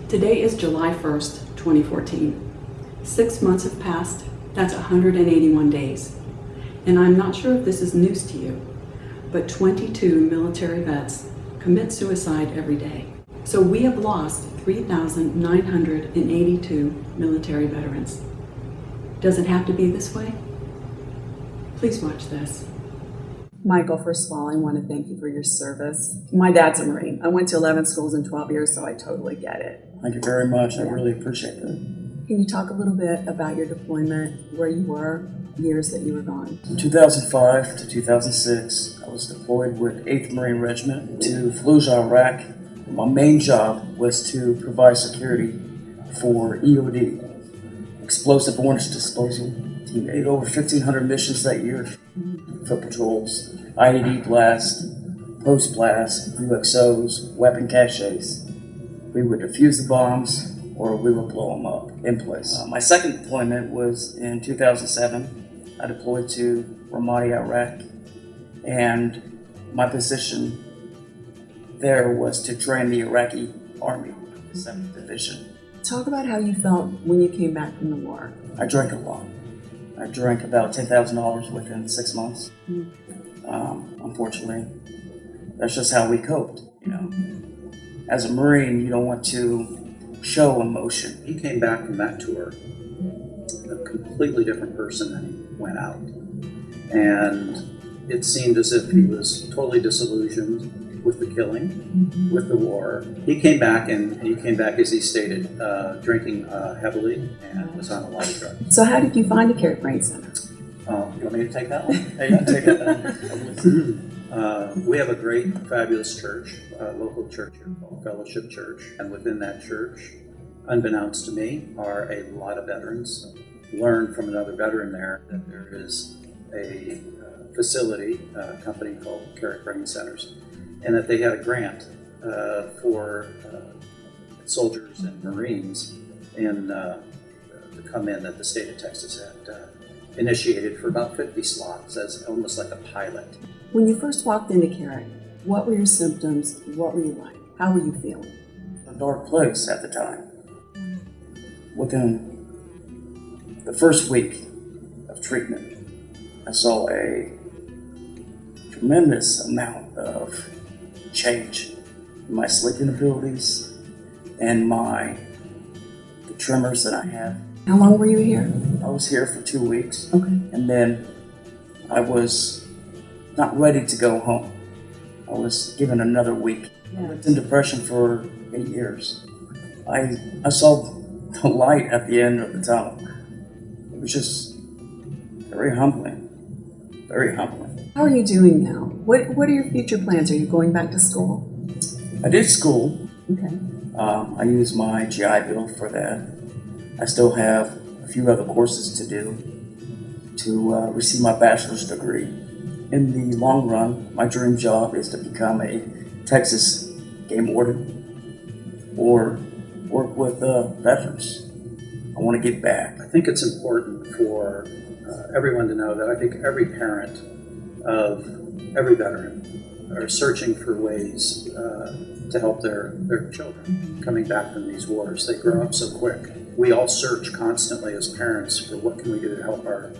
Today is July 1st, 2014. 6 months have passed. That's 181 days. And I'm not sure if this is news to you, but 22 military vets commit suicide every day. So we have lost 3,982 military veterans. Does it have to be this way? Please watch this. Michael, first of all, I want to thank you for your service. My dad's a Marine. I went to 11 schools in 12 years, so I totally get it. Thank you very much. I really appreciate that. Can you talk a little bit about your deployment, where you were, years that you were gone? From 2005 to 2006, I was deployed with 8th Marine Regiment to Fallujah, Iraq. My main job was to provide security for EOD, Explosive Ordnance Disposal. We made over 1,500 missions that year, foot patrols, IED blast, post-blast, UXOs, weapon caches. We would defuse the bombs or we would blow them up in place. My second deployment was in 2007. I deployed to Ramadi, Iraq, and my position there was to train the Iraqi Army, 7th Division. Talk about how you felt when you came back from the war. I drank a lot. I drank about $10,000 within 6 months. Unfortunately, that's just how we coped, you know. As a Marine, you don't want to show emotion. He came back from that tour a completely different person than he went out. And it seemed as if he was totally disillusioned with the killing, with the war. He came back, and he came back, as he stated, drinking heavily and was on a lot of drugs. So how did you find a Care Brain Center? You want me to take that one? Hey, you can take it. We have a great, fabulous church, local church here called Fellowship Church. And within that church, unbeknownst to me, are a lot of veterans. Learned from another veteran there that there is a facility, a company called Care Brain Centers, and that they had a grant for soldiers and Marines to come in that the state of Texas had initiated for about 50 slots as almost like a pilot. When you first walked into Carrick, what were your symptoms? What were you like? How were you feeling? A dark place at the time. Within the first week of treatment, I saw a tremendous amount of change in my sleeping abilities and the tremors that I have. How long were you here? I was here for 2 weeks. Okay. And then I was not ready to go home. I was given another week. I lived in depression for 8 years. I saw the light at the end of the tunnel. It was just very humbling, very humbling. How are you doing now? What are your future plans? Are you going back to school? I did school. Okay. I used my GI Bill for that. I still have a few other courses to do to receive my bachelor's degree. In the long run, my dream job is to become a Texas game warden or work with veterans. I want to give back. I think it's important for everyone to know that I think every parent of every veteran are searching for ways to help their children coming back from these wars. They grow up so quick. We all search constantly as parents for what can we do to help our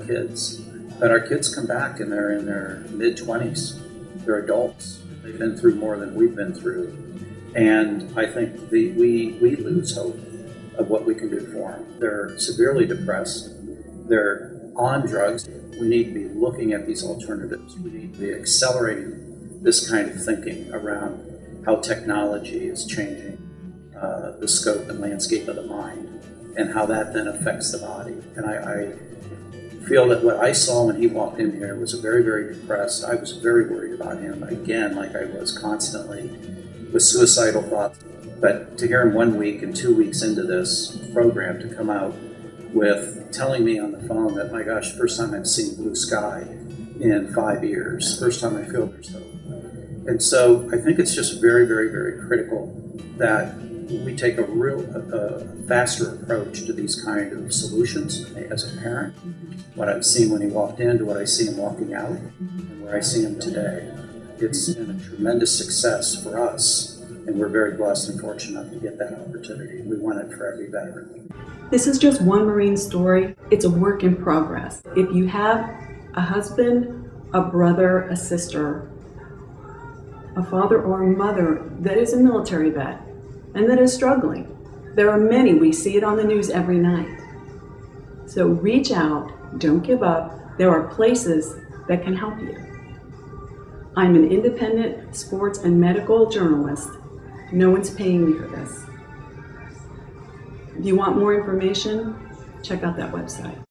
kids. But our kids come back and they're in their mid-20s. They're adults. They've been through more than we've been through. And I think we lose hope of what we can do for them. They're severely depressed. They're on drugs. We need to be looking at these alternatives. We need to be accelerating this kind of thinking around how technology is changing the scope and landscape of the mind and how that then affects the body. And I feel that what I saw when he walked in here was very, very depressed. I was very worried about him, again, like I was constantly with suicidal thoughts. But to hear him 1 week and 2 weeks into this program to come out with telling me on the phone that, my gosh, first time I've seen blue sky in 5 years, first time I feel there's hope. And so I think it's just very, very, very critical that we take a faster approach to these kind of solutions as a parent. What I've seen when he walked in to what I see him walking out and where I see him today. It's been a tremendous success for us And we're very blessed and fortunate to get that opportunity. We want it for every veteran. This is just one Marine story. It's a work in progress. If you have a husband, a brother, a sister, a father or a mother that is a military vet and that is struggling, there are many. We see it on the news every night. So reach out, don't give up. There are places that can help you. I'm an independent sports and medical journalist. No one's paying me for this. If you want more information, check out that website.